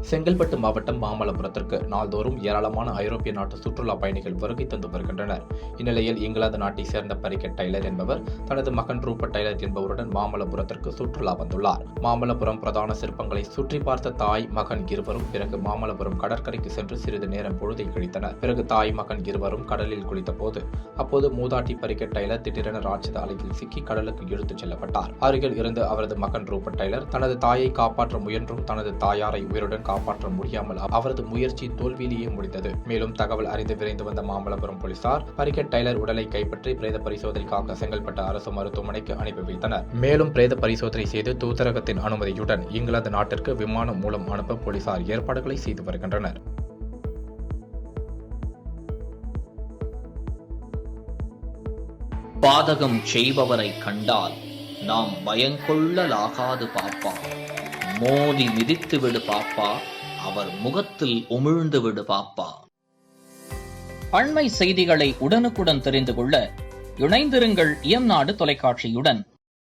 செங்கல்பட்டு மாவட்டம் மாமல்லபுரத்திற்கு நாள்தோறும் ஏராளமான ஐரோப்பிய நாட்டு சுற்றுலா பயணிகள் வருகை தந்து வருகின்றனர். இந்நிலையில் இங்கிலாந்து நாட்டை சேர்ந்த பரிகெட் டைலர் என்பவர் தனது மகன் ரூபர்ட் டைலர் என்பவருடன் மாமல்லபுரத்திற்கு சுற்றுலா வந்துள்ளார். மாமல்லபுரம் பிரதான சிற்பங்களை சுற்றி பார்த்த தாய் மகன் இருவரும் பிறகு மாமல்லபுரம் கடற்கரைக்கு சென்று சிறிது நேரம் பொழுதை கழித்தனர். பிறகு தாய் மகன் இருவரும் கடலில் குளித்த போது அப்போது மூதாட்டி பரிகெட் டைலர் திடீரென ராட்சத அலையில் சிக்கி கடலுக்கு இழுத்துச் செல்லப்பட்டார். அருகில் இருந்து அவரது மகன் ரூபர்ட் டைலர் தனது தாயை காப்பாற்ற முயன்றும் தனது தாயாரை உயிருடன் காப்பாற்ற முடியாமல் அவரது முயற்சி தோல்வியிலேயே முடிந்தது. மேலும் தகவல் அறிந்து விரைந்து வந்த மாமல்லபுரம் போலீசார் பரிகெட் டைலர் உடலை கைப்பற்றி பிரேத பரிசோதனைக்காக செங்கல்பட்டு அரசு மருத்துவமனைக்கு அனுப்பி வைத்தனர். மேலும் பிரேத பரிசோதனை செய்து தூதரகத்தின் அனுமதியுடன் இங்கிலாந்து நாட்டிற்கு விமானம் மூலம் அனுப்ப போலீசார் ஏற்பாடுகளை செய்து வருகின்றனர். பாதகம் செய்பவரை கண்டால் நாம் பயங்கொள்ளலாகாது பாப்பா. மோதி மிதித்து விடு பாப்பா, அவர் முகத்தில் உமிழ்ந்து விடு பாப்பா. அண்மை செய்திகளை உடனுக்குடன் தெரிந்து கொள்ள இணைந்திருங்கள் இயம்நாடு தொலைக்காட்சியுடன்.